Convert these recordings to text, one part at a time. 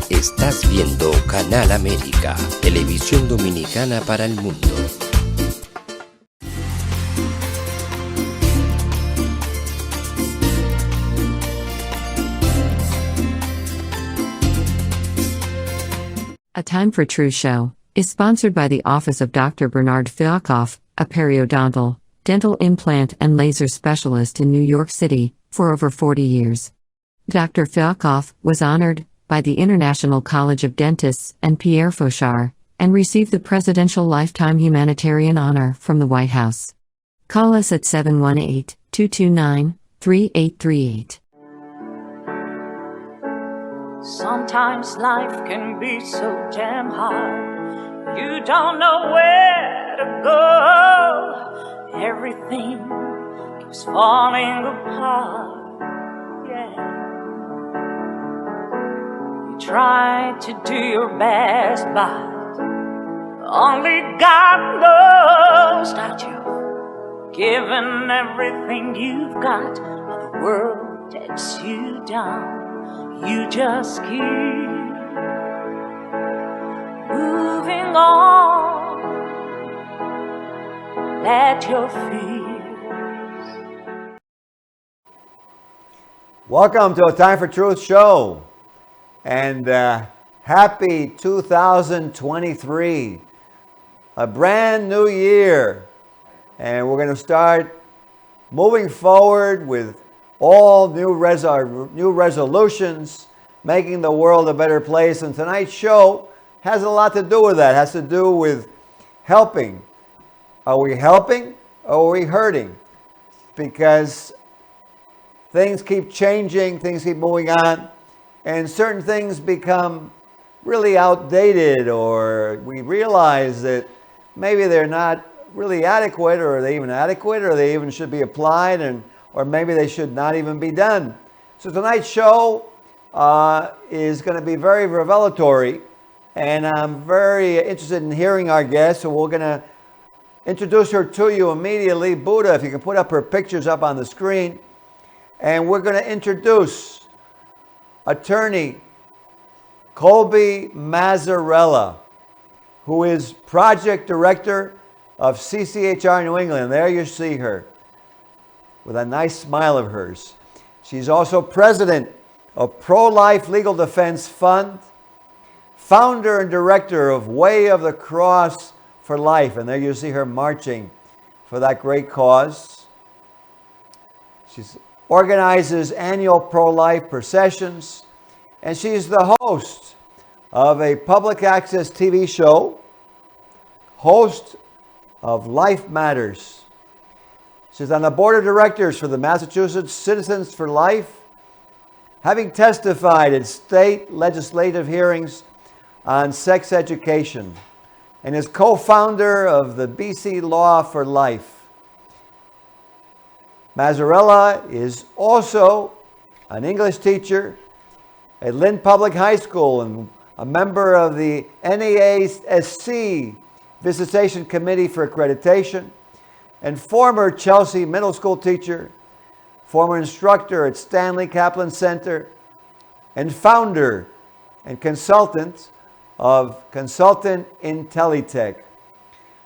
Estás viendo Canal América, televisión dominicana para el mundo. A Time for True show is sponsored by the Office of Dr. Bernard Fialkoff, a periodontal, dental implant and laser specialist in New York City, for over 40 years. Dr. Fialkoff was honored by the International College of Dentists and Pierre Fauchard, and received the Presidential Lifetime Humanitarian Honor from the White House. Call us at 718-229-3838. Sometimes life can be so damn hard. You don't know where to go. Everything keeps falling apart. Yeah. You try to do your best, but only God knows that you've given everything you've got, but the world takes you down. You just keep moving on. Let your fears. Welcome to a Time for Truth show, and happy 2023, a brand new year, and we're going to start moving forward with all new resolutions, making the world a better place. And tonight's show has a lot to do with that. It has to do with helping. Are we helping or are we hurting? Because things keep changing, things keep moving on, and certain things become really outdated, or we realize that maybe they're not really adequate, or are they even adequate, or they even should be applied, or maybe they should not even be done. So tonight's show is going to be very revelatory, and I'm very interested in hearing our guest. So we're going to introduce her to you immediately. Buddha, if you can put up her pictures up on the screen. And we're going to introduce attorney Colbe Mazzarella, who is project director of CCHR New England. There you see her, with a nice smile of hers. She's also president of Pro-Life Legal Defense Fund, founder and director of Way of the Cross for Life. And there you see her marching for that great cause. She organizes annual pro-life processions, and she's the host of a public access TV show, host of Life Matters. She's on the board of directors for the Massachusetts Citizens for Life, having testified at state legislative hearings on sex education, and is co-founder of the BC Law for Life. Mazzarella is also an English teacher at Lynn Public High School and a member of the NAASC Visitation Committee for Accreditation, and former Chelsea Middle School teacher, former instructor at Stanley Kaplan Center, and founder and consultant of Consultant Intellitech.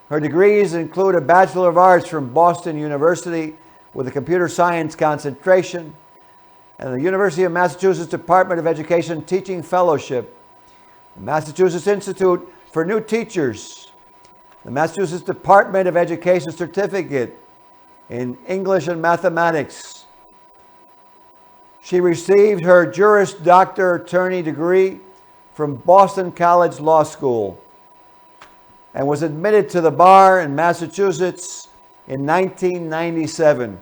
Her degrees include a Bachelor of Arts from Boston University with a computer science concentration, and the University of Massachusetts Department of Education Teaching Fellowship, the Massachusetts Institute for New Teachers, the Massachusetts Department of Education Certificate in English and Mathematics. She received her Juris Doctor attorney degree from Boston College Law School and was admitted to the bar in Massachusetts in 1997.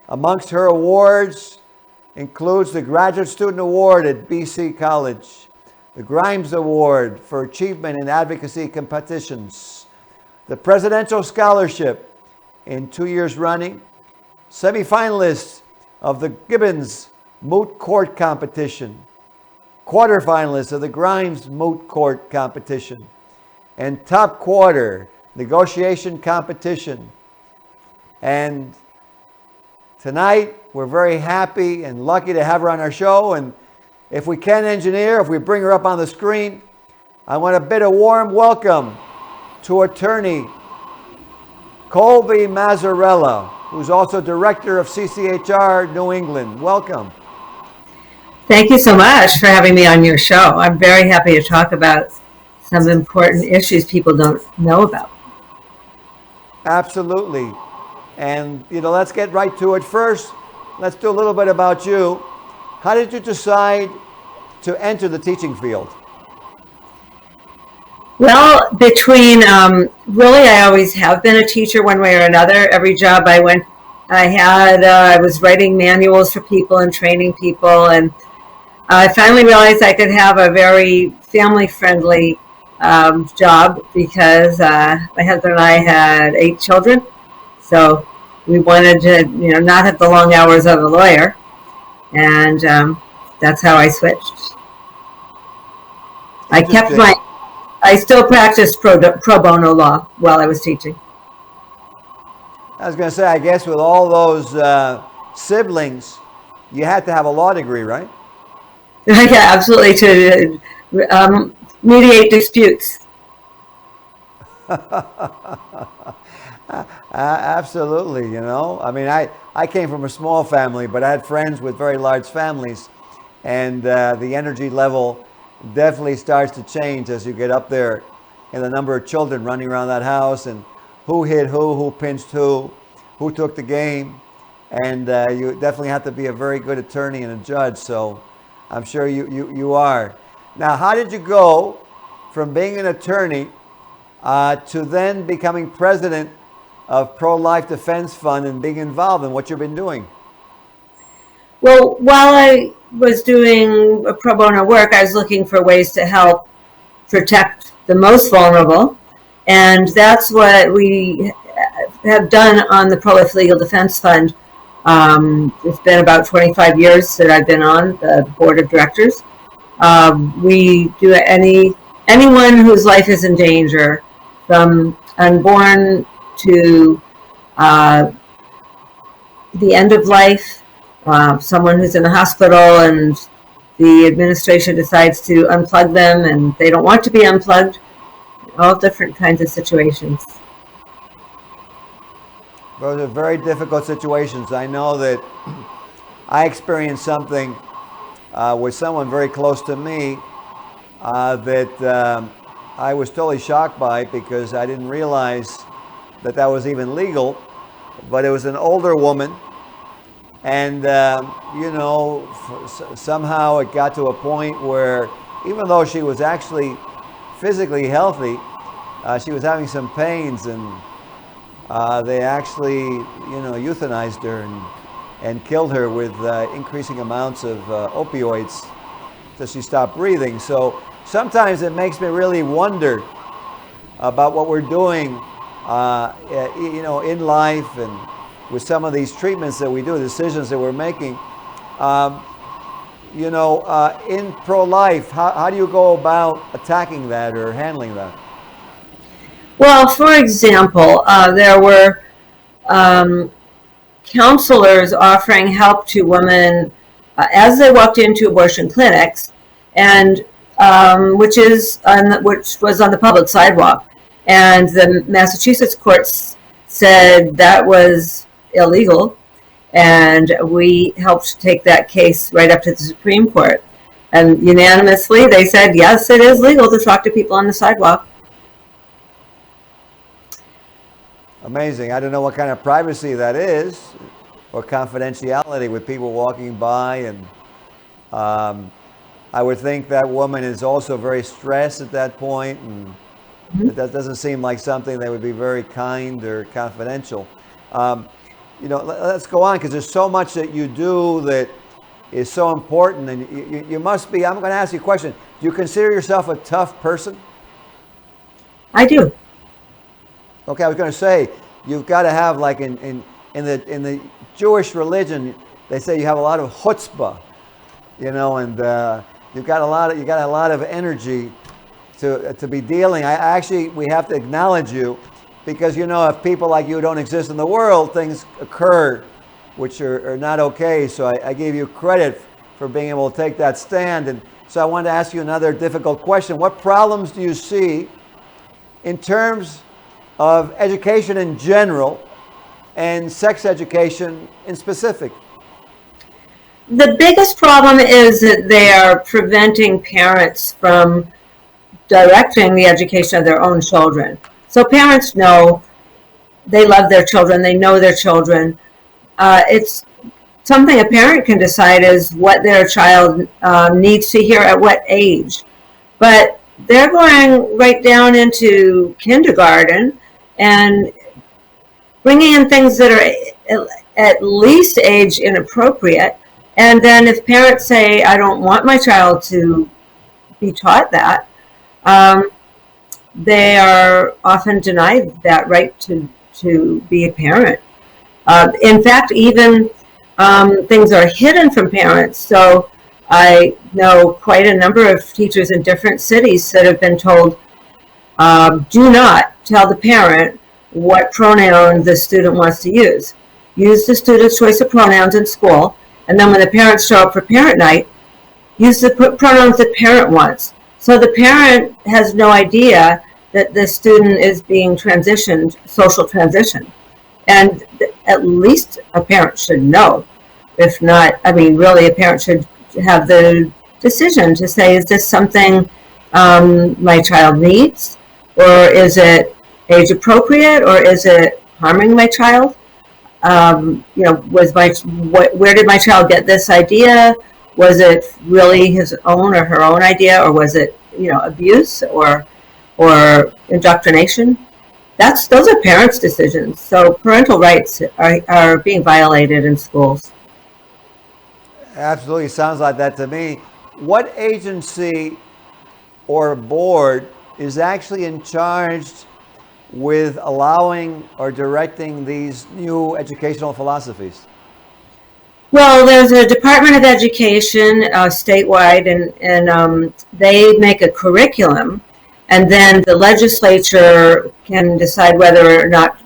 Amongst her awards includes the Graduate Student Award at BC College, the Grimes Award for Achievement in Advocacy Competitions, the Presidential Scholarship in 2 years running, semifinalist of the Gibbons Moot Court Competition, quarterfinalist of the Grimes Moot Court Competition, and top quarter negotiation competition. And tonight, we're very happy and lucky to have her on our show, and If we can, engineer, if we bring her up on the screen, I want to bid a warm welcome to attorney Colbe Mazzarella, who's also director of CCHR New England. Welcome. Thank you so much for having me on your show. I'm very happy to talk about some important issues people don't know about. Absolutely. And, let's get right to it. First, let's do a little bit about you. How did you decide to enter the teaching field? Well, really, I always have been a teacher one way or another. Every job I was writing manuals for people and training people. And I finally realized I could have a very family-friendly job because my husband and I had 8 children. So we wanted to, not have the long hours of a lawyer. And that's how I switched. I still practiced pro bono law while I was teaching. I was going to say, I guess with all those siblings, you had to have a law degree, right? Yeah, absolutely, to mediate disputes. Absolutely, I mean, I came from a small family, but I had friends with very large families, and the energy level definitely starts to change as you get up there, and the number of children running around that house, and who hit who pinched who took the game, and you definitely have to be a very good attorney and a judge, so I'm sure you are. Now, how did you go from being an attorney to then becoming president of Pro-Life Defense Fund and being involved in what you've been doing? Well, while I was doing pro bono work, I was looking for ways to help protect the most vulnerable. And that's what we have done on the Pro-Life Legal Defense Fund. It's been about 25 years that I've been on the board of directors. We do anyone whose life is in danger, from unborn to the end of life, someone who's in the hospital and the administration decides to unplug them and they don't want to be unplugged, all different kinds of situations. Those are very difficult situations. I know that I experienced something with someone very close to me that I was totally shocked by because I didn't realize that was even legal. But it was an older woman, and somehow it got to a point where even though she was actually physically healthy, she was having some pains, and they actually euthanized her and killed her with increasing amounts of opioids till she stopped breathing. So sometimes it makes me really wonder about what we're doing in life and with some of these treatments that we do, decisions that we're making. In pro-life, how do you go about attacking that or handling that? Well, for example, there were counselors offering help to women as they walked into abortion clinics, and which was on the public sidewalk. And the Massachusetts courts said that was illegal, and we helped take that case right up to the Supreme Court. And unanimously, they said, yes, it is legal to talk to people on the sidewalk. Amazing. I don't know what kind of privacy that is, or confidentiality with people walking by. And I would think that woman is also very stressed at that point, and that doesn't seem like something that would be very kind or confidential. Let's go on, because there's so much that you do that is so important, and you must be. I'm going to ask you a question. Do you consider yourself a tough person? I do. Okay, I was going to say, you've got to have, like in the Jewish religion, they say you have a lot of chutzpah, and you've got a lot of energy to be dealing. We have to acknowledge you, because if people like you don't exist in the world, things occur which are not okay. So I gave you credit for being able to take that stand. And so I wanted to ask you another difficult question. What problems do you see in terms of education in general and sex education in specific? The biggest problem is that they are preventing parents from directing the education of their own children. So parents know, they love their children, they know their children. It's something a parent can decide is what their child needs to hear at what age. But they're going right down into kindergarten and bringing in things that are at least age inappropriate. And then if parents say, I don't want my child to be taught that, they are often denied that right to be a parent. In fact, even things are hidden from parents. So I know quite a number of teachers in different cities that have been told, do not tell the parent what pronoun the student wants to use. Use the student's choice of pronouns in school, and then when the parents show up for parent night, use the pronouns the parent wants. So the parent has no idea that the student is being transitioned, social transition. And at least a parent should know. If not, I mean, really a parent should have the decision to say, is this something my child needs? Or is it age appropriate? Or is it harming my child? Where did my child get this idea? Was it really his own or her own idea? Or was it, abuse or indoctrination? Those are parents' decisions. So parental rights are being violated in schools. Absolutely, sounds like that to me. What agency or board is actually in charge with allowing or directing these new educational philosophies? Well, there's a Department of Education statewide, and they make a curriculum, and then the legislature can decide whether or not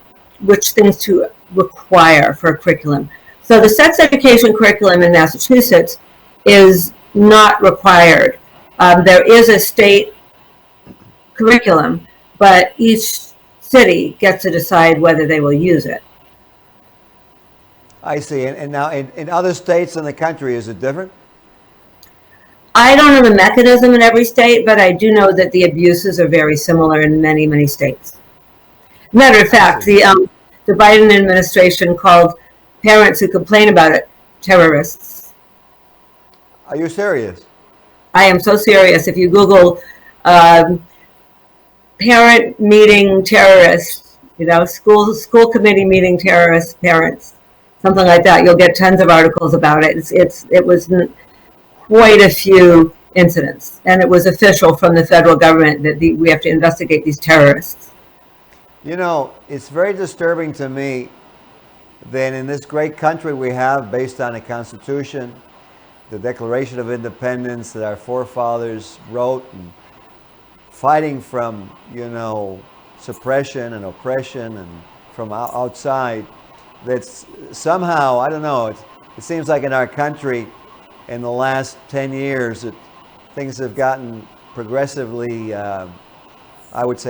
which things to require for a curriculum. So the sex education curriculum in Massachusetts is not required. There is a state curriculum, but each city gets to decide whether they will use it. I see. And now in other states in the country, is it different? I don't know the mechanism in every state, but I do know that the abuses are very similar in many, many states. Matter of fact, the Biden administration called parents who complain about it terrorists. Are you serious? I am so serious. If you Google parent meeting terrorists, school committee meeting terrorist parents, something like that, you'll get tons of articles about it. It was quite a few incidents, and it was official from the federal government that we have to investigate these terrorists. It's very disturbing to me that in this great country we have, based on a Constitution, the Declaration of Independence that our forefathers wrote, and fighting from, suppression and oppression and from outside, that's somehow, I don't know, it seems like in our country in the last 10 years that things have gotten progressively, I would say,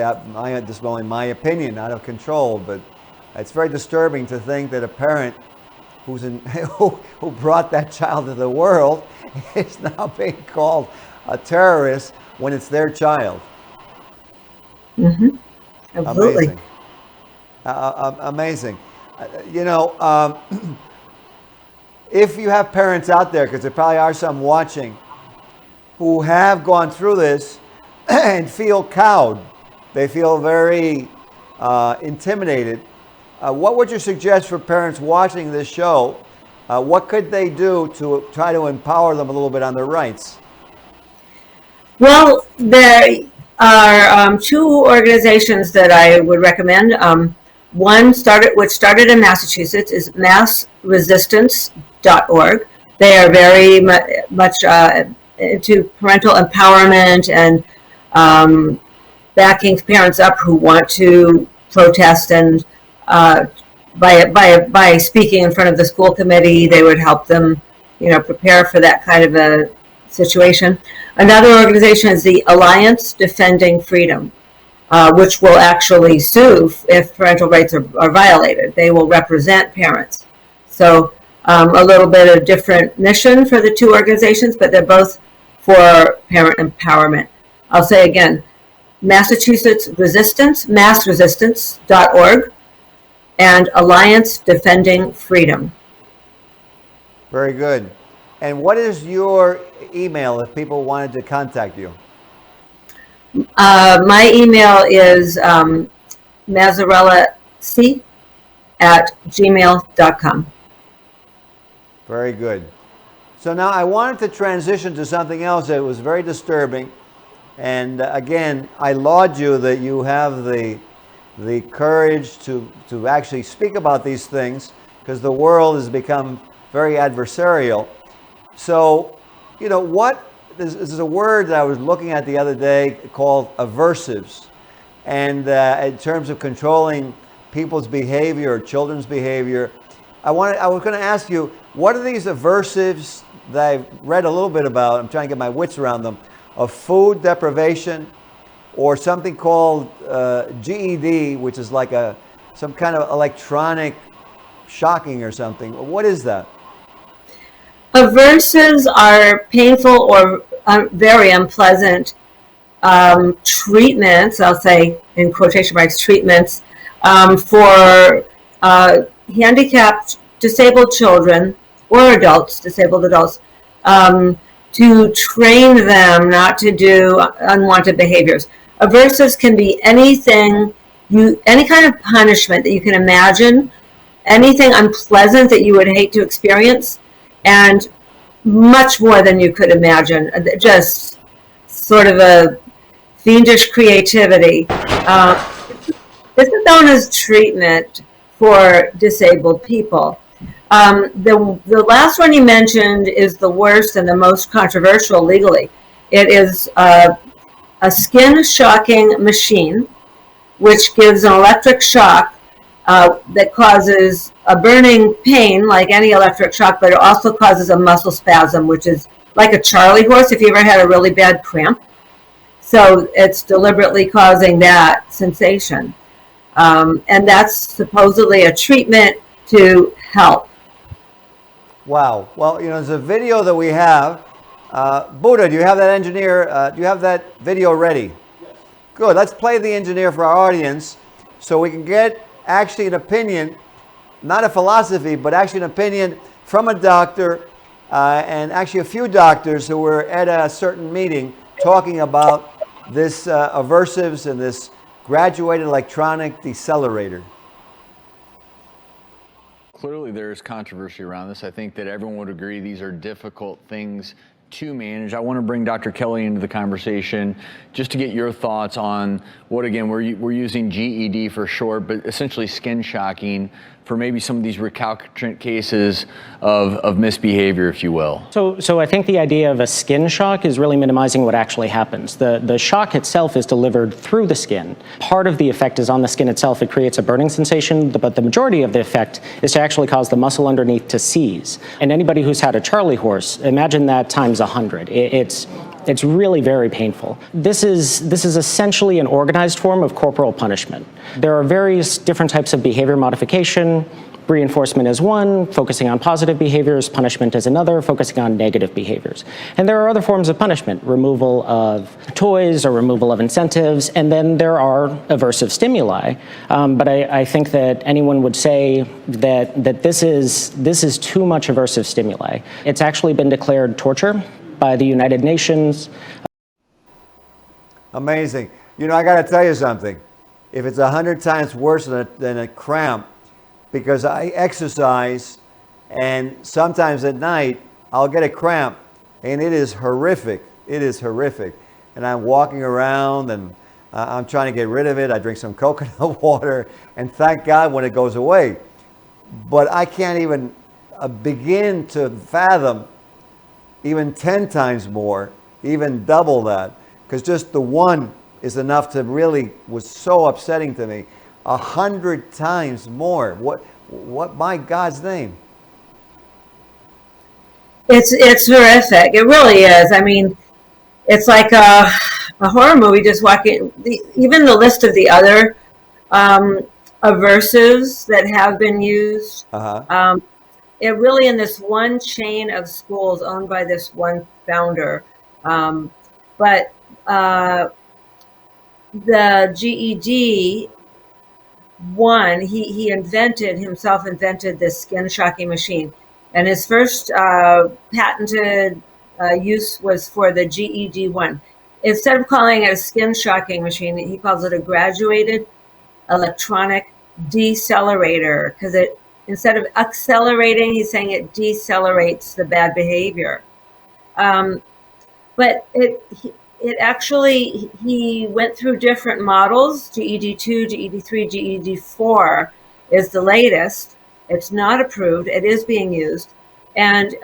this is only my opinion, out of control, but it's very disturbing to think that a parent who brought that child to the world is now being called a terrorist when it's their child. Mm-hmm. Absolutely. Amazing. If you have parents out there, because there probably are some watching, who have gone through this and feel cowed, they feel very intimidated, what would you suggest for parents watching this show? What could they do to try to empower them a little bit on their rights? Well, there are two organizations that I would recommend. One which started in Massachusetts, is massresistance.org. They are very much into parental empowerment and backing parents up who want to protest, and by speaking in front of the school committee, they would help them prepare for that kind of a situation. Another organization is the Alliance Defending Freedom, which will actually sue if parental rights are violated. They will represent parents. So a little bit of different mission for the two organizations, but they're both for parent empowerment. I'll say again, Massachusetts Resistance, massresistance.org, and Alliance Defending Freedom. Very good. And what is your email if people wanted to contact you? My email is mazzarellac@gmail.com. Very good. So now I wanted to transition to something else that was very disturbing. And again, I laud you that you have the courage to actually speak about these things, because the world has become very adversarial. So, this is a word that I was looking at the other day called aversives. And in terms of controlling people's behavior or children's behavior, I was going to ask you, what are these aversives that I've read a little bit about? I'm trying to get my wits around them. Of food deprivation, or something called GED, which is like some kind of electronic shocking or something. What is that? Aversives are painful or very unpleasant treatments, I'll say in quotation marks, treatments for handicapped, disabled children or adults, disabled adults, to train them not to do unwanted behaviors. Aversives can be anything, any kind of punishment that you can imagine, anything unpleasant that you would hate to experience, and much more than you could imagine. Just sort of a fiendish creativity. This is known as treatment for disabled people. The last one you mentioned is the worst and the most controversial legally. It is a skin shocking machine, which gives an electric shock that causes a burning pain like any electric shock, but it also causes a muscle spasm, which is like a Charlie horse if you ever had a really bad cramp. So it's deliberately causing that sensation. And that's supposedly a treatment to help. Wow. Well, there's a video that we have. Buddha, do you have that engineer? Do you have that video ready? Yes. Good. Let's play the engineer for our audience so we can get actually an opinion, not a philosophy, but actually an opinion from a doctor and actually a few doctors who were at a certain meeting talking about this aversives and this graduated electronic decelerator. Clearly, there's controversy around this. I think that everyone would agree these are difficult things to manage. I want to bring Dr. Kelly into the conversation just to get your thoughts on what, again, we're using GED for short, but essentially skin shocking for maybe some of these recalcitrant cases of misbehavior, if you will. So I think the idea of a skin shock is really minimizing what actually happens. The shock itself is delivered through the skin. Part of the effect is on the skin itself. It creates a burning sensation, but the majority of the effect is to actually cause the muscle underneath to seize. And anybody who's had a Charlie horse, imagine that times 100. It's really very painful. This is essentially an organized form of corporal punishment. There are various different types of behavior modification. Reinforcement is one, focusing on positive behaviors. Punishment is another, focusing on negative behaviors. And there are other forms of punishment, removal of toys or removal of incentives, and then there are aversive stimuli. But I think that anyone would say that this is too much aversive stimuli. It's actually been declared torture by the United Nations. Amazing. I got to tell you something. If it's 100 times worse than a cramp, because I exercise and sometimes at night I'll get a cramp and it is horrific. It is horrific. And I'm walking around and I'm trying to get rid of it. I drink some coconut water and thank God when it goes away. But I can't even begin to fathom even 10 times more, even double that, because just the one is enough to really was so upsetting to me. 100 times more. What? My God's name? It's horrific. It really is. I mean, it's like a horror movie. Just walking. Even the list of the other um, aversives that have been used. Uh-huh. It really in this one chain of schools owned by this one founder. Um, but the GED one, he invented this skin shocking machine. And his first patented use was for the GED one. Instead of calling it a skin shocking machine, he calls it a graduated electronic decelerator, because it, instead of accelerating, he's saying it decelerates the bad behavior. But it actually, he went through different models. GED2, GED3, GED4 is the latest. It's not approved. It is being used. And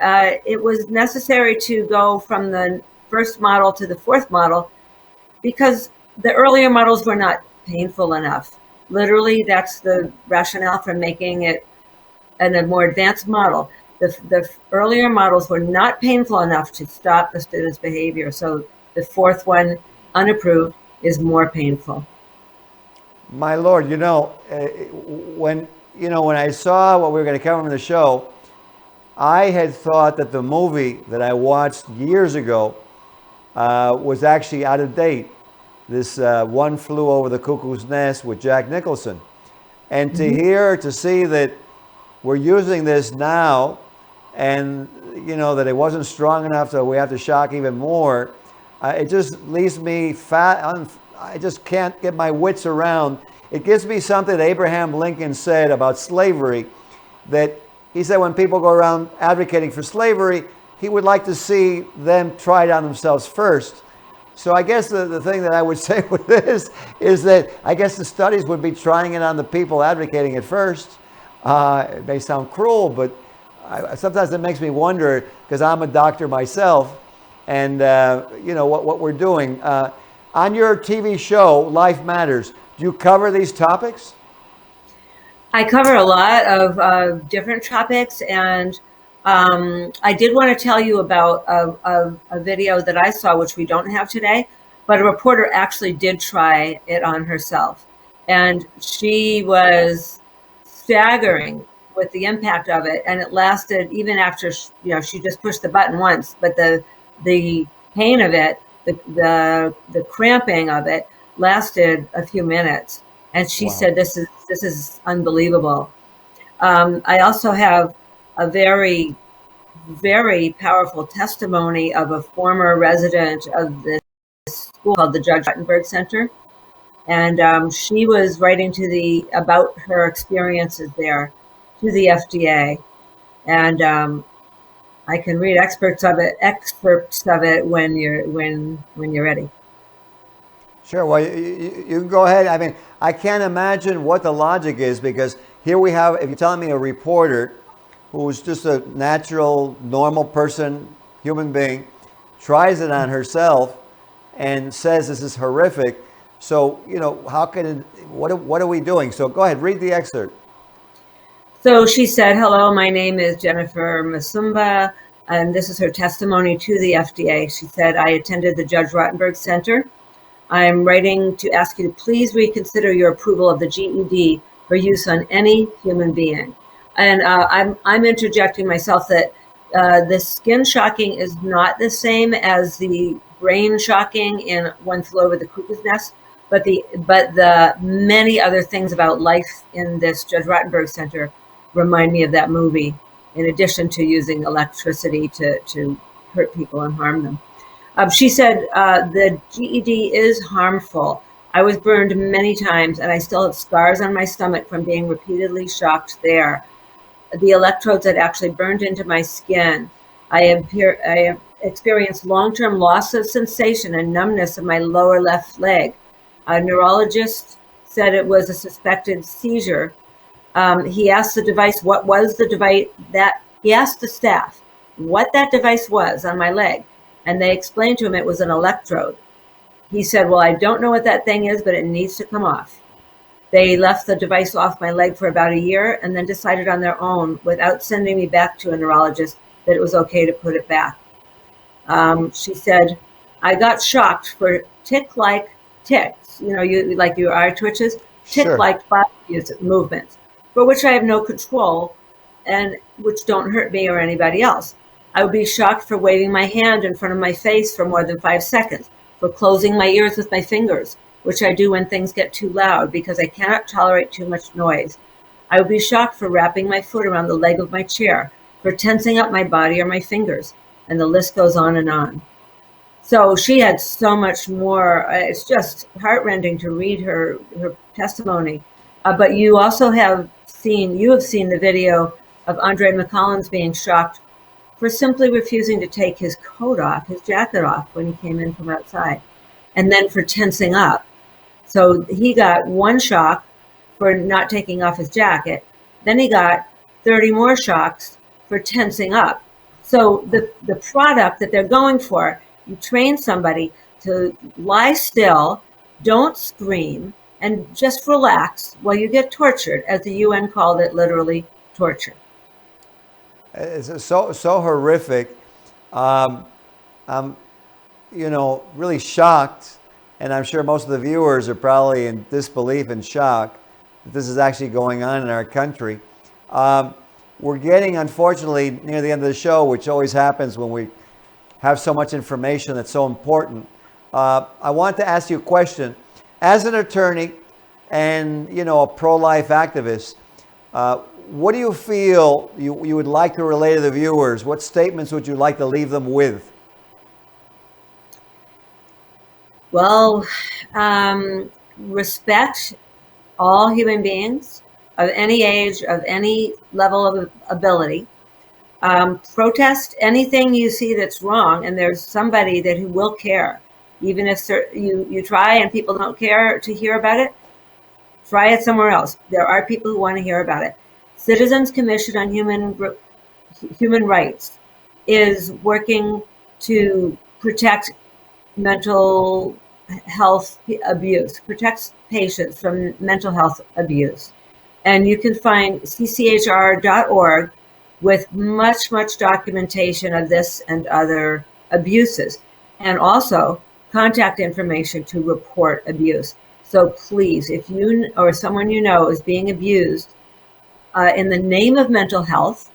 it was necessary to go from the first model to the fourth model because the earlier models were not painful enough. Literally, that's the rationale for making it a more advanced model. The earlier models were not painful enough to stop the student's behavior. So the fourth one, unapproved, is more painful. My Lord, when I saw what we were going to cover in the show, I had thought that the movie that I watched years ago was actually out of date. This One Flew Over the Cuckoo's Nest with Jack Nicholson. And to see that we're using this now and, that it wasn't strong enough, so we have to shock even more, it just leaves me I just can't get my wits around. It gives me something that Abraham Lincoln said about slavery, that he said when people go around advocating for slavery, he would like to see them try it on themselves first. So I guess the thing that I would say with this is that I guess the studies would be trying it on the people advocating it first. It may sound cruel, but sometimes it makes me wonder, because I'm a doctor myself, and what we're doing. On your TV show, Life Matters, do you cover these topics? I cover a lot of different topics, and I did want to tell you about a video that I saw, which we don't have today, but a reporter actually did try it on herself. And she was staggering with the impact of it. And it lasted even after, she just pushed the button once, but the pain of it, the cramping of it lasted a few minutes. And she said, this is unbelievable. I also have a very, very powerful testimony of a former resident of this school called the Judge Rottenberg Center. And she was writing about her experiences there to the FDA. And I can read excerpts of it when you're ready. Sure. Well, you can go ahead. I mean, I can't imagine what the logic is, because here we have, if you're telling me a reporter who's just a natural, normal person, human being, tries it on herself and says this is horrific. So, how can it, what are we doing? So go ahead, read the excerpt. So she said, hello, my name is Jennifer Masumba, and this is her testimony to the FDA. She said, I attended the Judge Rottenberg Center. I'm writing to ask you to please reconsider your approval of the GED for use on any human being. And I'm interjecting myself that the skin shocking is not the same as the brain shocking in One Flew Over the Cuckoo's Nest, but the many other things about life in this Judge Rottenberg Center remind me of that movie, in addition to using electricity to hurt people and harm them. She said the GED is harmful. I was burned many times, and I still have scars on my stomach from being repeatedly shocked there. The electrodes had actually burned into my skin. I have experienced long-term loss of sensation and numbness of my lower left leg. A neurologist said it was a suspected seizure. He asked the device, what was the device he asked the staff what that device was on my leg, and they explained to him it was an electrode. He said, well, I don't know what that thing is, but it needs to come off. They left the device off my leg for about a year and then decided on their own, without sending me back to a neurologist, that it was okay to put it back. She said, I got shocked for tick-like ticks, you like your eye twitches, Sure. tick-like body movements, for which I have no control and which don't hurt me or anybody else. I would be shocked for waving my hand in front of my face for more than 5 seconds, for closing my ears with my fingers, which I do when things get too loud because I cannot tolerate too much noise. I would be shocked for wrapping my foot around the leg of my chair, for tensing up my body or my fingers, and the list goes on and on. So she had so much more. It's just heartrending to read her testimony. But you also have seen the video of Andre McCollins being shocked for simply refusing to take his coat off, his jacket off when he came in from outside, and then for tensing up. So he got one shock for not taking off his jacket. Then he got 30 more shocks for tensing up. So the product that they're going for, you train somebody to lie still, don't scream, and just relax while you get tortured, as the UN called it, literally torture. It's so horrific. I'm really shocked, and I'm sure most of the viewers are probably in disbelief and shock that this is actually going on in our country. We're getting, unfortunately, near the end of the show, which always happens when we have so much information that's so important. I want to ask you a question. As an attorney and, a pro-life activist, what do you feel you would like to relay to the viewers? What statements would you like to leave them with? Well, respect all human beings of any age, of any level of ability. Protest anything you see that's wrong, and there's somebody who will care. Even if you try and people don't care to hear about it, try it somewhere else. There are people who want to hear about it. Citizens Commission on Human Rights is working to protect mental health abuse, protects patients from mental health abuse. And you can find cchr.org with much documentation of this and other abuses, and also contact information to report abuse. So please, if you or someone you know is being abused in the name of mental health,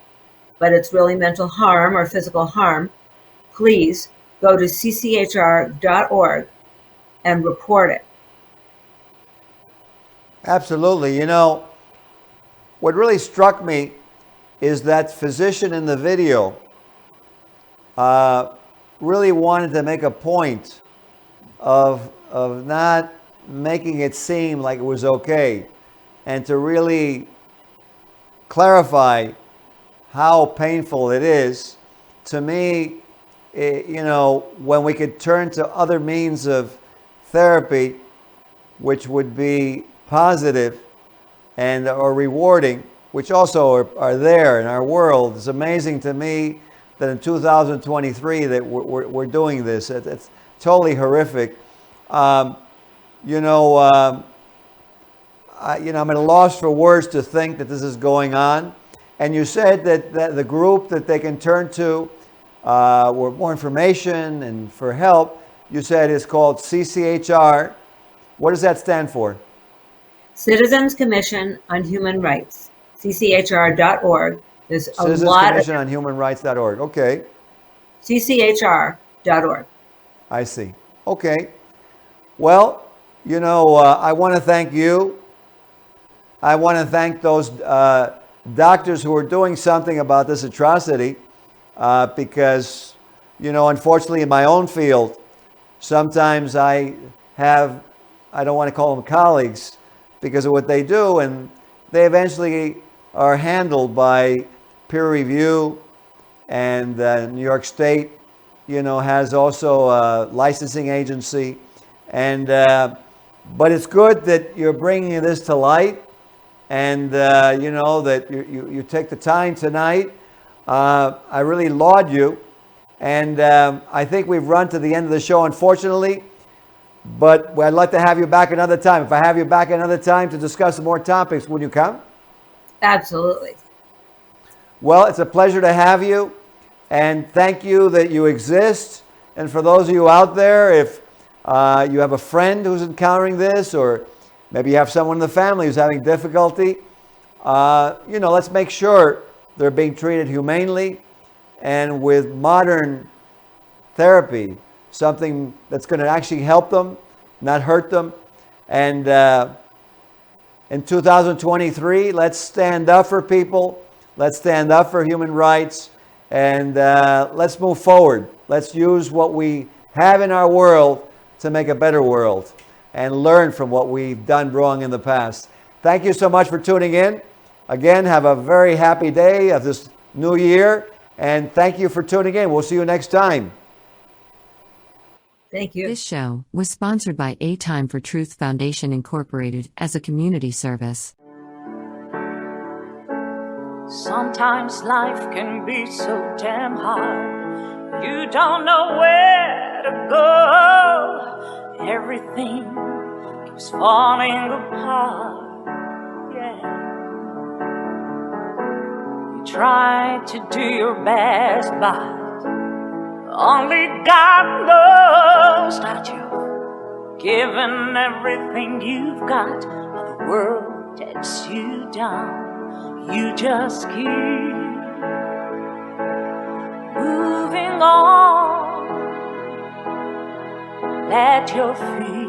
but it's really mental harm or physical harm, please go to cchr.org and report it. Absolutely. What really struck me is that physician in the video really wanted to make a point of not making it seem like it was okay, and to really clarify how painful it is. To me, when we could turn to other means of therapy, which would be positive and or rewarding, which also are there in our world. It's amazing to me that in 2023 that we're doing this. It's totally horrific. I'm at a loss for words to think that this is going on. And you said that the group that they can turn to for more information and for help, you said is called CCHR. What does that stand for? Citizens Commission on Human Rights, cchr.org. There's a Citizens lot Commission on Human Rights.org. Okay. cchr.org. I see. Okay. Well, I want to thank you. I want to thank those doctors who are doing something about this atrocity, because, unfortunately in my own field, sometimes I don't want to call them colleagues because of what they do, and they eventually are handled by peer review, and New York State, has also a licensing agency, and but it's good that you're bringing this to light, and that you take the time tonight. I really laud you, and I think we've run to the end of the show, unfortunately. But I'd like to have you back another time. If I have you back another time to discuss more topics, would you come? Absolutely. Well, it's a pleasure to have you. And thank you that you exist. And for those of you out there, if you have a friend who's encountering this, or maybe you have someone in the family who's having difficulty, let's make sure they're being treated humanely and with modern therapy, something that's going to actually help them, not hurt them. And in 2023, let's stand up for people. Let's stand up for human rights. And let's move forward. Let's use what we have in our world to make a better world and learn from what we've done wrong in the past. Thank you so much for tuning in. Again, have a very happy day of this new year. And thank you for tuning in. We'll see you next time. Thank you. This show was sponsored by A Time for Truth Foundation Incorporated as a community service. Sometimes life can be so damn hard. You don't know where to go. Everything keeps falling apart. Yeah. You try to do your best, but only God knows that you've given everything you've got. But the world takes you down. You just keep moving on. Let your feet